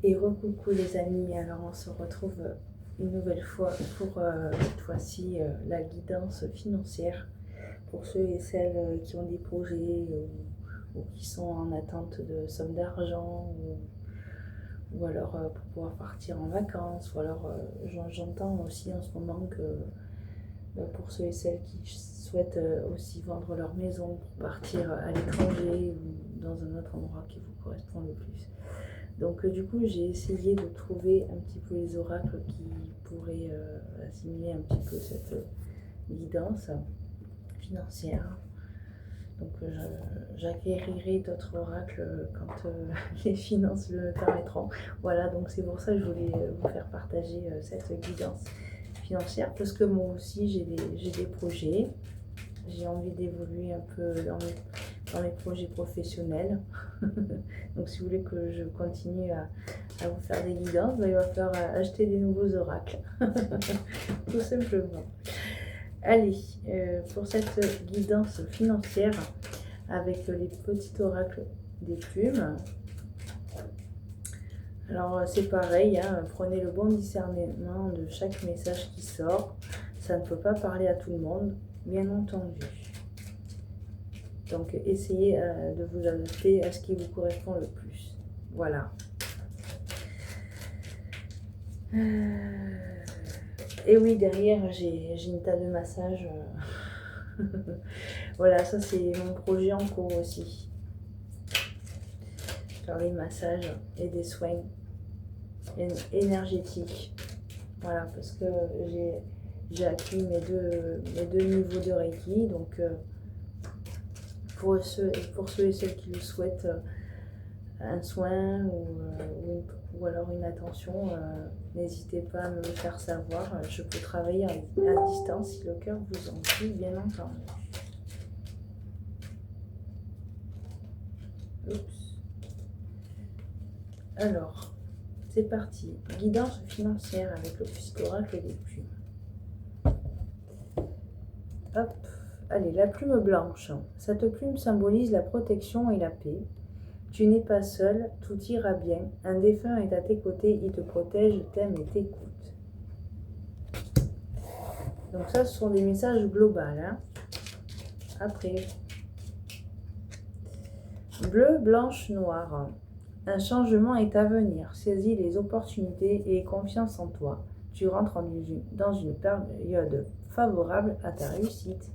Et recoucou les amis, alors on se retrouve une nouvelle fois pour cette fois-ci la guidance financière pour ceux et celles qui ont des projets ou qui sont en attente de sommes d'argent ou alors pour pouvoir partir en vacances ou alors j'entends aussi en ce moment que pour ceux et celles qui souhaitent aussi vendre leur maison pour partir à l'étranger ou dans un autre endroit qui vous correspond le plus. Donc du coup, j'ai essayé de trouver un petit peu les oracles qui pourraient assimiler un petit peu cette guidance financière. Donc j'acquérirai d'autres oracles quand les finances le permettront. Voilà, donc c'est pour ça que je voulais vous faire partager cette guidance financière parce que moi aussi j'ai des projets. J'ai envie d'évoluer un peu dans mes projets professionnels. Donc si vous voulez que je continue à vous faire des guidances, il va falloir acheter des nouveaux oracles. Tout simplement. Allez, pour cette guidance financière, avec les petits oracles des plumes. Alors c'est pareil, hein, prenez le bon discernement de chaque message qui sort. Ça ne peut pas parler à tout le monde, bien entendu. Donc essayez de vous adapter à ce qui vous correspond le plus. Voilà. Et oui, derrière, j'ai une table de massage. Voilà, ça c'est mon projet en cours aussi. Faire des massages et des soins énergétiques. Voilà, parce que j'ai acquis mes deux niveaux de Reiki. Donc pour ceux et celles qui le souhaitent, un soin ou alors une attention, n'hésitez pas à me le faire savoir. Je peux travailler à distance si le cœur vous en dit, bien entendu. Oups. Alors, c'est parti. Guidance financière avec le psychoracle des plumes. Hop. Allez, la plume blanche. Cette plume symbolise la protection et la paix. Tu n'es pas seul, tout ira bien. Un défunt est à tes côtés, il te protège, t'aime et t'écoute. Donc ça, ce sont des messages globaux. Hein. Après, bleu, blanche, noir. Un changement est à venir. Saisis les opportunités et aie confiance en toi. Tu rentres dans une période favorable à ta réussite.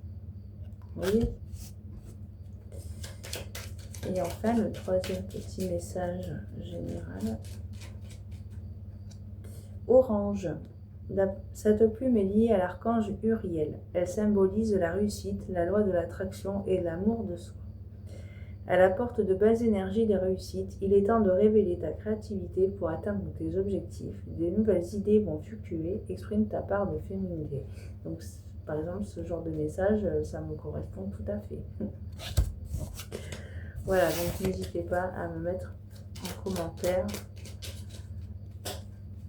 Vous voyez ? Et enfin, le troisième petit message général. Orange. Cette plume est liée à l'archange Uriel. Elle symbolise la réussite, la loi de l'attraction et l'amour de soi. Elle apporte de belles énergies de réussite. Il est temps de révéler ta créativité pour atteindre tes objectifs. Des nouvelles idées vont fluctuer. Exprime ta part de féminité. Donc, par exemple, ce genre de message, ça me correspond tout à fait. Voilà, donc n'hésitez pas à me mettre en commentaire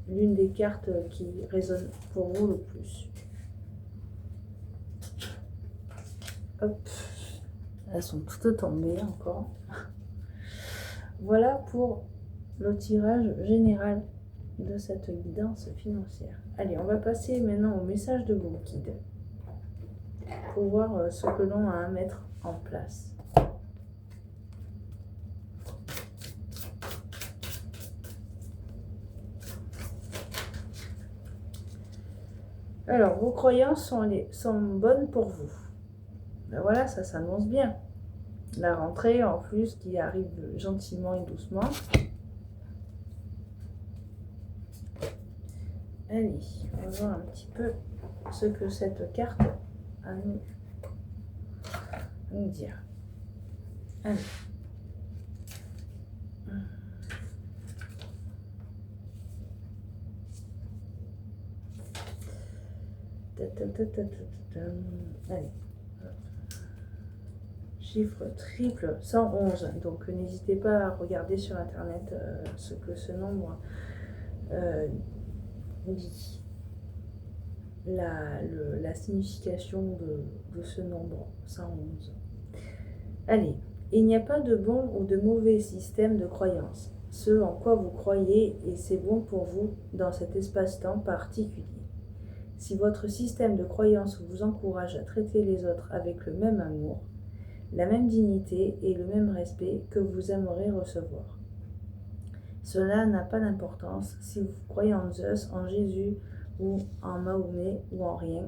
l'une des cartes qui résonne pour vous le plus. Hop, elles sont toutes tombées encore. Voilà pour le tirage général de cette guidance financière. Allez, on va passer maintenant au message de vos guides pour voir ce que l'on a à mettre en place. Alors, vos croyances sont bonnes pour vous. Ben voilà, ça s'annonce bien. La rentrée, en plus, qui arrive gentiment et doucement. Allez, on va voir un petit peu ce que cette carte a à nous dire. Allez. Allez. Chiffre triple 111. Donc n'hésitez pas à regarder sur internet ce que ce nombre dit. La signification de ce nombre 111. Allez, il n'y a pas de bon ou de mauvais système de croyance. ce en quoi vous croyez et c'est bon pour vous dans cet espace-temps particulier. Si votre système de croyance vous encourage à traiter les autres avec le même amour, la même dignité et le même respect que vous aimeriez recevoir. Cela n'a pas d'importance si vous croyez en Zeus, en Jésus ou en Mahomet ou en rien.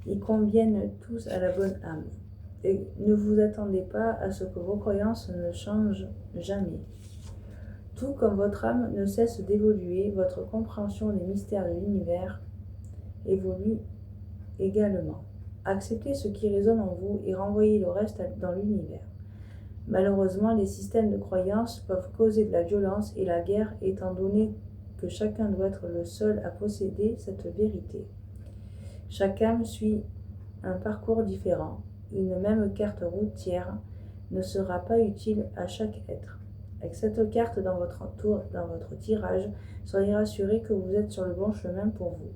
Ils conviennent tous à la bonne âme. Et ne vous attendez pas à ce que vos croyances ne changent jamais. Tout comme votre âme ne cesse d'évoluer, votre compréhension des mystères de l'univers évolue également. Acceptez ce qui résonne en vous et renvoyez le reste dans l'univers. Malheureusement, les systèmes de croyances peuvent causer de la violence et la guerre étant donné que chacun doit être le seul à posséder cette vérité. Chaque âme suit un parcours différent. Une même carte routière ne sera pas utile à chaque être. Avec cette carte dans votre tirage, soyez rassurés que vous êtes sur le bon chemin pour vous.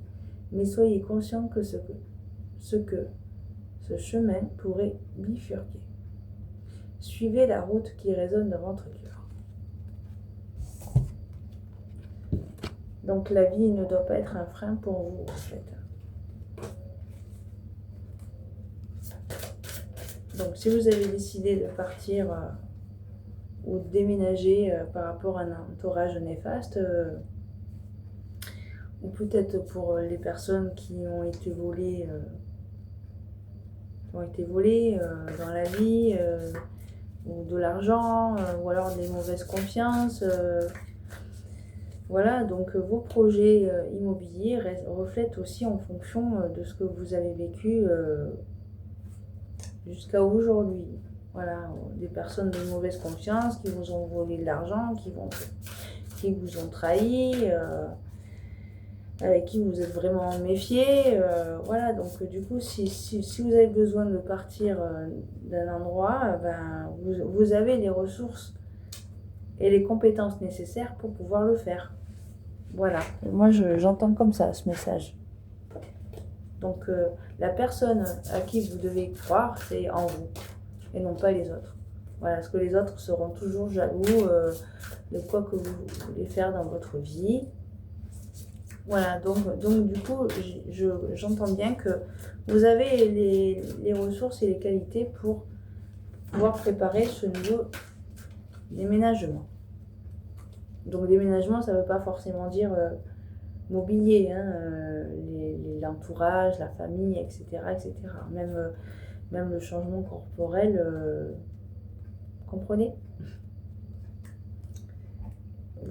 Mais soyez conscient que ce chemin pourrait bifurquer. Suivez la route qui résonne dans votre cœur. Donc la vie ne doit pas être un frein pour vous, en fait. Donc si vous avez décidé de partir ou de déménager par rapport à un entourage néfaste, ou peut-être pour les personnes qui ont été volées, dans la vie, ou de l'argent, ou alors des mauvaises confiances. Voilà, donc vos projets immobiliers reflètent aussi en fonction de ce que vous avez vécu jusqu'à aujourd'hui. Voilà, des personnes de mauvaise confiance qui vous ont volé de l'argent, qui vous ont trahi, avec qui vous êtes vraiment méfiés. Voilà, donc du coup, si vous avez besoin de partir d'un endroit, vous avez les ressources et les compétences nécessaires pour pouvoir le faire. Voilà, moi j'entends comme ça ce message. Donc la personne à qui vous devez croire, c'est en vous et non pas les autres. Voilà, parce que les autres seront toujours jaloux de quoi que vous voulez faire dans votre vie. Voilà, donc du coup, j'entends bien que vous avez les ressources et les qualités pour pouvoir préparer ce nouveau déménagement. Donc déménagement, ça ne veut pas forcément dire mobilier, hein, l'entourage, la famille, etc. etc. Même le changement corporel, comprenez ?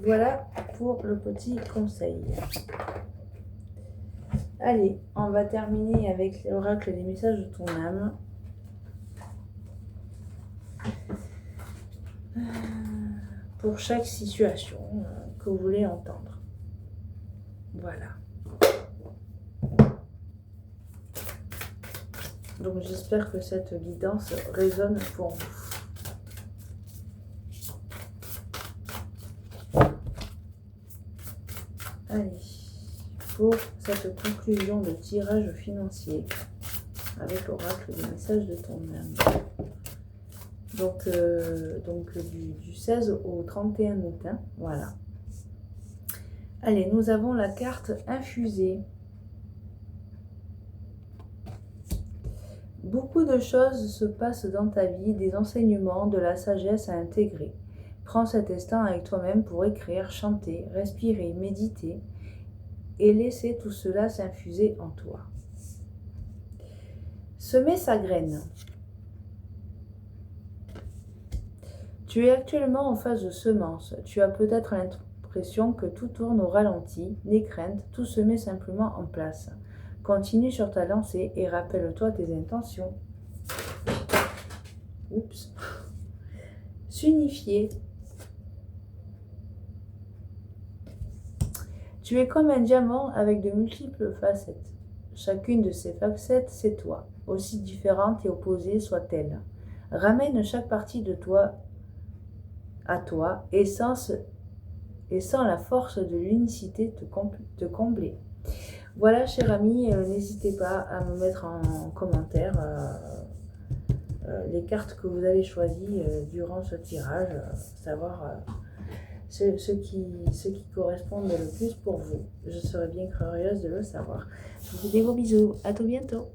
Voilà pour le petit conseil. Allez, on va terminer avec l'oracle des messages de ton âme. Pour chaque situation que vous voulez entendre. Voilà. Donc j'espère que cette guidance résonne pour vous. Allez, pour cette conclusion de tirage financier avec l'oracle des messages de ton âme. Donc du 16 au 31 août, hein, voilà. Allez, nous avons la carte infusée. Beaucoup de choses se passent dans ta vie, des enseignements, de la sagesse à intégrer. Prends cet instant avec toi-même pour écrire, chanter, respirer, méditer et laisser tout cela s'infuser en toi. Semer sa graine. Tu es actuellement en phase de semence. Tu as peut-être l'impression que tout tourne au ralenti, n'aie crainte, tout se met simplement en place. Continue sur ta lancée et rappelle-toi tes intentions. Oups. S'unifier. Tu es comme un diamant avec de multiples facettes. Chacune de ces facettes, c'est toi, aussi différente et opposée soit-elle. Ramène chaque partie de toi à toi et sans la force de l'unicité te combler. Voilà, cher ami, n'hésitez pas à me mettre en commentaire les cartes que vous avez choisies durant ce tirage, savoir ceux qui correspondent le plus pour vous. Je serais bien curieuse de le savoir. Je vous fais des gros bisous. À tout bientôt.